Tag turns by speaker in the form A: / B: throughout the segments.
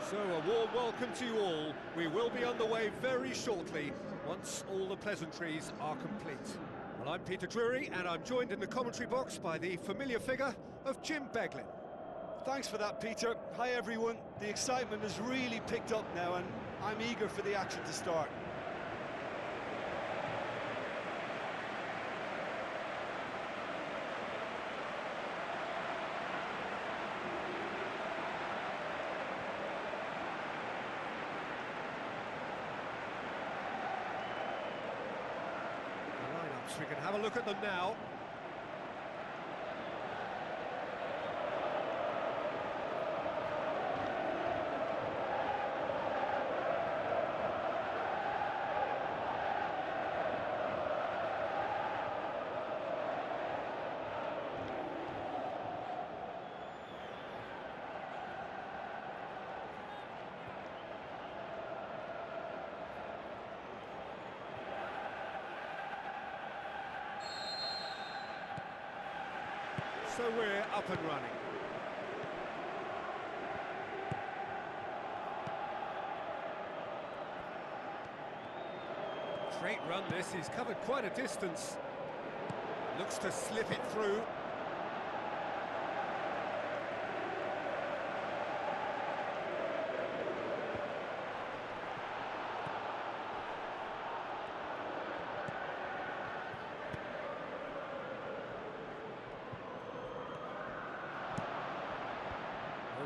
A: So a warm welcome to you all. We will be underway very shortly, once all the pleasantries are complete. Well, I'm Peter Drury, and I'm joined in the commentary box by the familiar figure of Jim Beglin.
B: Thanks for that, Peter. Hi everyone. The excitement has really picked up now, and I'm eager for the action to start.
A: We can have a look at them now. So we're up and running. Great run this, he's covered quite a distance. Looks to slip it through.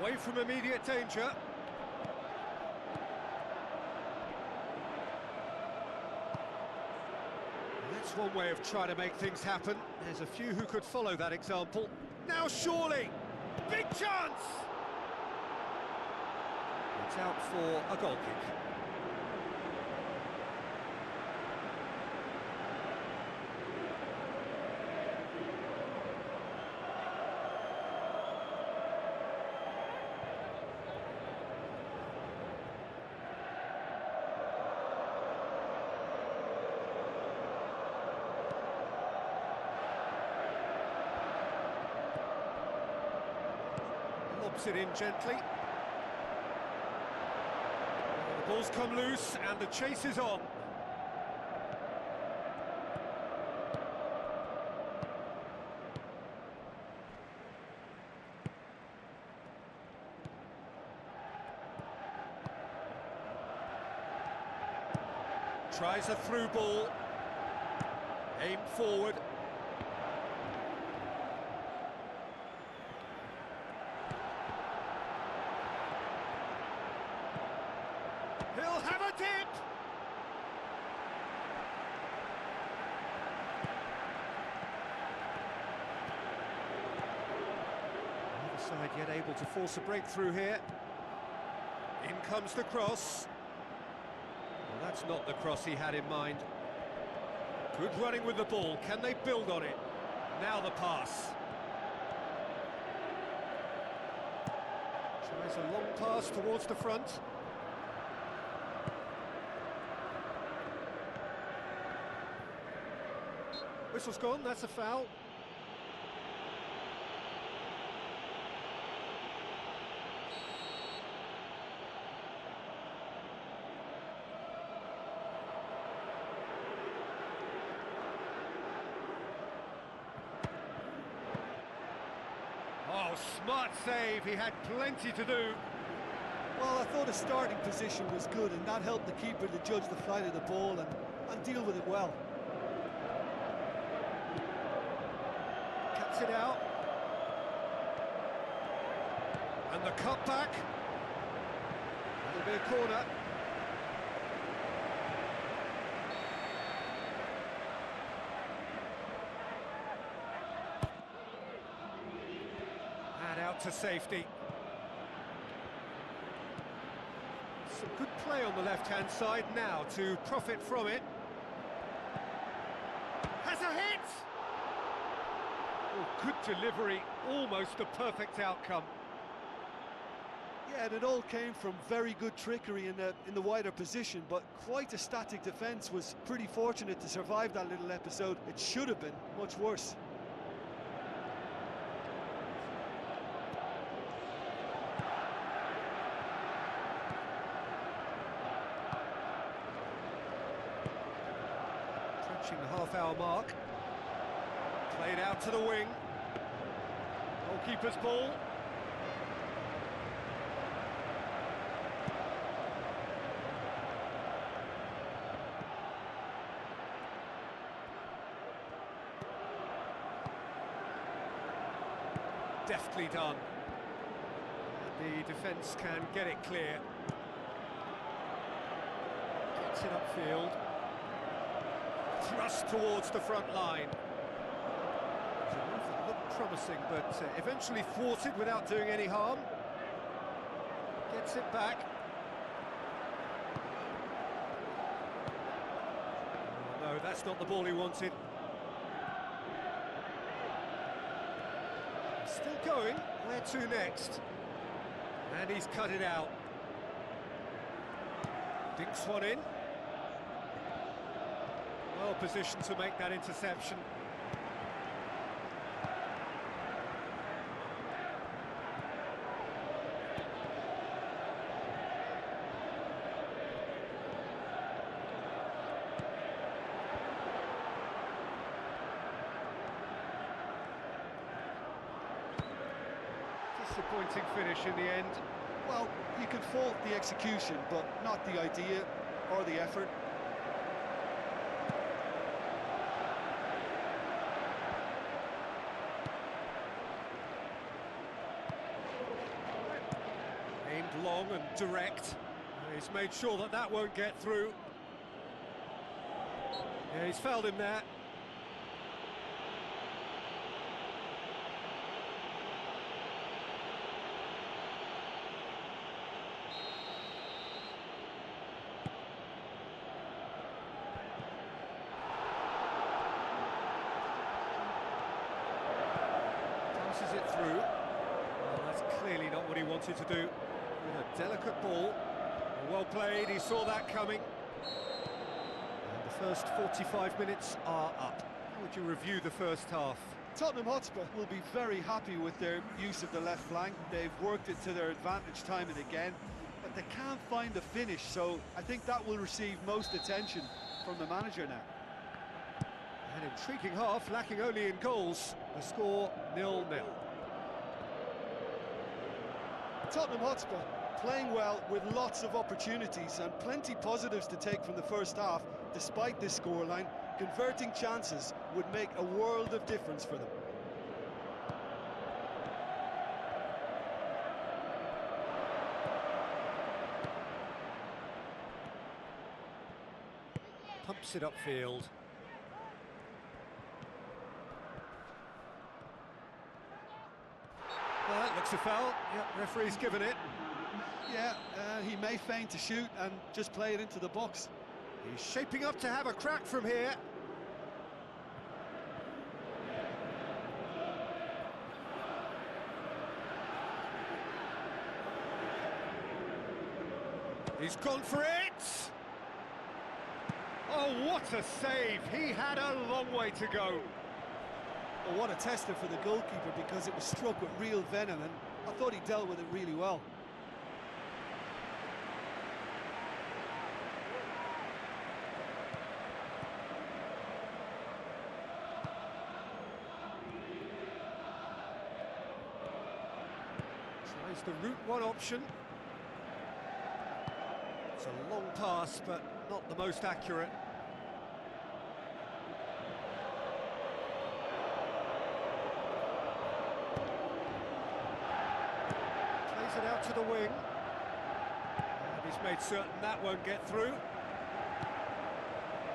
A: Away from immediate danger. That's one way of trying to make things happen. There's a few who could follow that example. Now surely! Big chance! It's out for a goal kick. Lobs it in gently. The ball's come loose and the chase is on. Tries a through ball. Aim forward. He'll have a dip! Neither side yet able to force a breakthrough here. In comes the cross. Well, that's not the cross he had in mind. Good running with the ball. Can they build on it? Now the pass. Tries a long pass towards the front. Whistle's gone, that's a foul. Oh, smart save, he had plenty to do.
B: Well, I thought his starting position was good, and that helped the keeper to judge the flight of the ball and deal with it well.
A: It out, and the cutback. That'll be a corner. And out to safety. Some good play on the left-hand side now to profit from it. Has a hit! Oh, good delivery, almost a perfect outcome.
B: Yeah, and it all came from very good trickery in the wider position, but quite a static defence. Was pretty fortunate to survive that little episode. It should have been much worse.
A: Reaching the half-hour mark. Played out to the wing. Goalkeeper's ball. Deftly done. The defence can get it clear. Gets it upfield. Thrust towards the front line. It's a move that looked promising, but eventually thwarted without doing any harm. Gets it back. Oh, no, that's not the ball he wanted. Still going. Where to next? And he's cut it out. Dinks one in. Well positioned to make that interception. Disappointing finish in the end.
B: Well, you can fault the execution, but not the idea or the effort.
A: Aimed long and direct. He's made sure that that won't get through. Yeah, he's fouled him there. Passes it through. Well, that's clearly not what he wanted to do. With a delicate ball. Well played, he saw that coming. And the first 45 minutes are up. How would you review the first half?
B: Tottenham Hotspur will be very happy with their use of the left flank. They've worked it to their advantage time and again, but they can't find the finish, so I think that will receive most attention from the manager now.
A: An intriguing half, lacking only in goals. The score 0-0.
B: Tottenham Hotspur playing well with lots of opportunities and plenty positives to take from the first half. Despite this scoreline, converting chances would make a world of difference for them.
A: Pumps it upfield. Well, that looks a foul. Yep, referee's given it.
B: Yeah, he may feign to shoot and just play it into the box.
A: He's shaping up to have a crack from here. He's gone for it! Oh, what a save! He had a long way to go.
B: Well, what a tester for the goalkeeper, because it was struck with real venom, and I thought he dealt with it really well.
A: Tries the route one option. It's a long pass, but not the most accurate. Plays it out to the wing. And he's made certain that won't get through.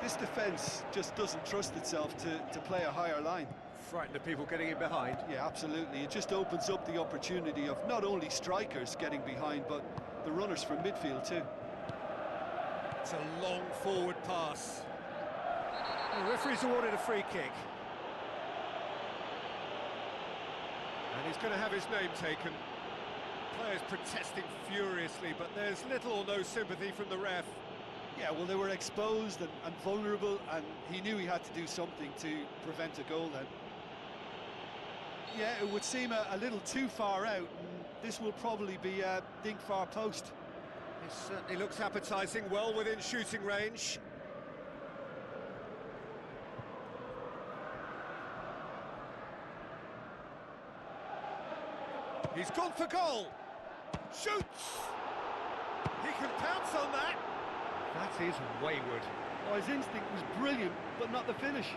B: This defence just doesn't trust itself to play a higher line.
A: Frightened of people getting in behind.
B: Yeah, absolutely. It just opens up the opportunity of not only strikers getting behind, but the runners from midfield too.
A: It's a long forward pass. The referee's awarded a free kick. And he's going to have his name taken. Players protesting furiously, but there's little or no sympathy from the ref.
B: Yeah, well, they were exposed and vulnerable, and he knew he had to do something to prevent a goal then. Yeah, it would seem a little too far out, and this will probably be a dink far post.
A: It certainly looks appetising, well within shooting range. He's gone for goal. Shoots! He can pounce on that. That is wayward.
B: Oh, his instinct was brilliant, but not the finish.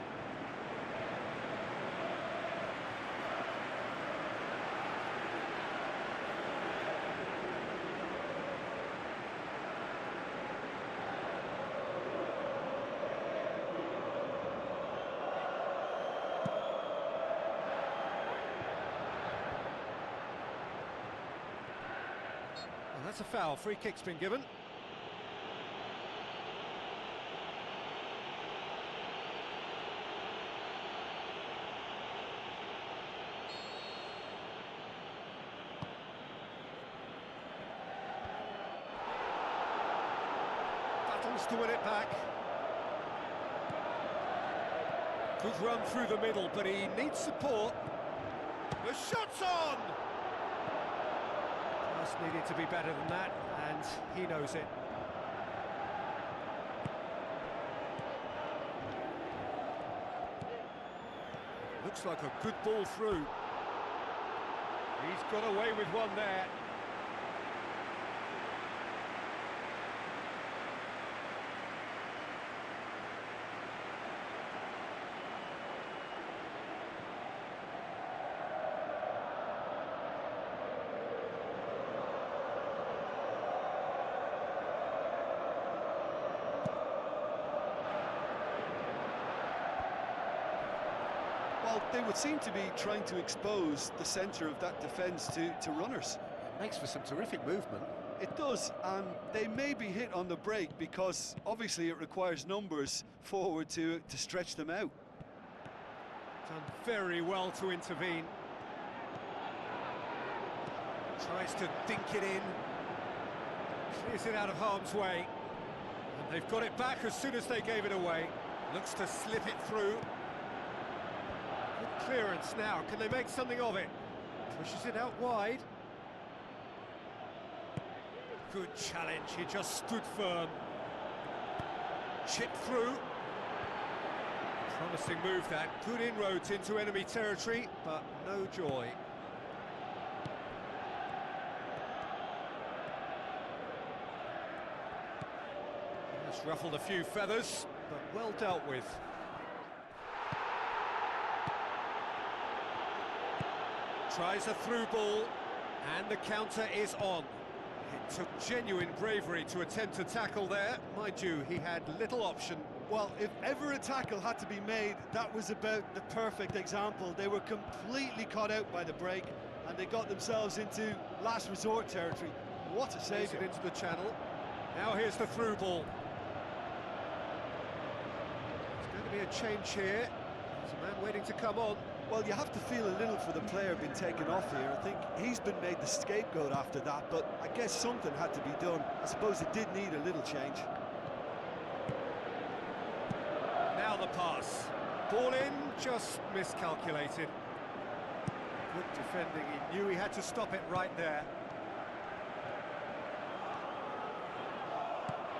A: Well, that's a foul. Free kick's been given. Battles to win it back. Good run through the middle, but he needs support. The shot's on! Just needed to be better than that, and he knows it. Looks like a good ball through. He's got away with one there.
B: Well, they would seem to be trying to expose the centre of that defence to runners.
A: Makes for some terrific movement.
B: It does, and they may be hit on the break because obviously it requires numbers forward to stretch them out.
A: Done very well to intervene. Tries to dink it in. Clears it out of harm's way. And they've got it back as soon as they gave it away. Looks to slip it through. Good clearance now. Can they make something of it? Pushes it out wide. Good challenge. He just stood firm. Chip through. Promising move that. Good inroads into enemy territory, but no joy. That's ruffled a few feathers, but well dealt with. Tries a through ball, and the counter is on. It took genuine bravery to attempt to tackle there. Mind you, he had little option.
B: Well, if ever a tackle had to be made, that was about the perfect example. They were completely caught out by the break, and they got themselves into last resort territory. What a save!
A: Plays it into the channel. Now here's the through ball. There's going to be a change here. There's a man waiting to come on.
B: Well, you have to feel a little for the player being taken off here. I think he's been made the scapegoat after that, but I guess something had to be done. I suppose it did need a little change.
A: Now the pass. Ball in, just miscalculated. Good defending, he knew he had to stop it right there.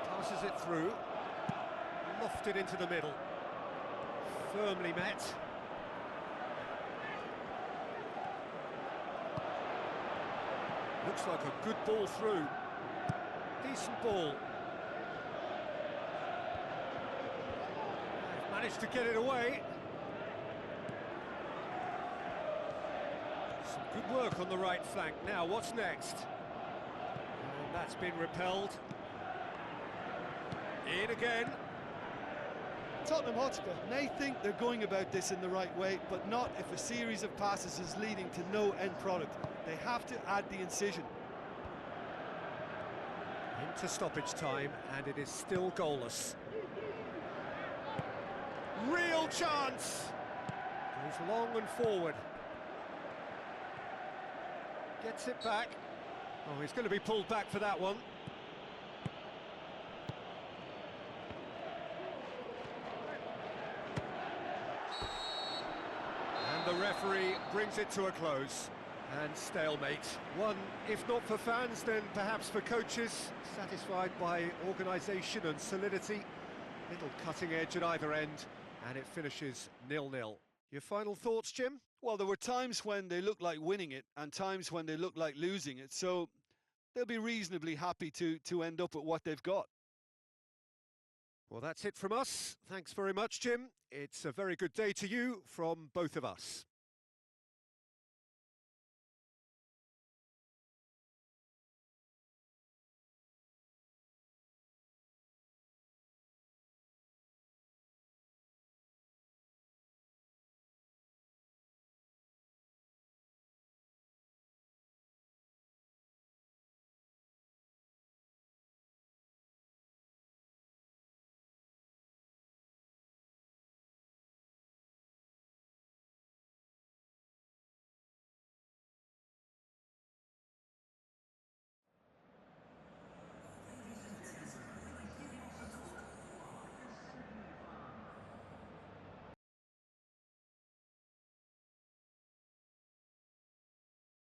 A: Passes it through. Lofted into the middle. Firmly met. Looks like a good ball through. Decent ball. They've managed to get it away. Some good work on the right flank. Now, what's next? And that's been repelled. In again.
B: Tottenham Hotspur may think they're going about this in the right way, but not if a series of passes is leading to no end product. They have to add the incision.
A: Into stoppage time, and it is still goalless. Real chance! Goes long and forward. Gets it back. Oh, he's going to be pulled back for that one. And the referee brings it to a close. And stalemate. One, if not for fans, then perhaps for coaches, satisfied by organisation and solidity. Little cutting edge at either end, and it finishes 0-0. Your final thoughts, Jim?
B: Well, there were times when they looked like winning it and times when they looked like losing it, so they'll be reasonably happy to end up with what they've got.
A: Well, that's it from us. Thanks very much, Jim. It's a very good day to you from both of us.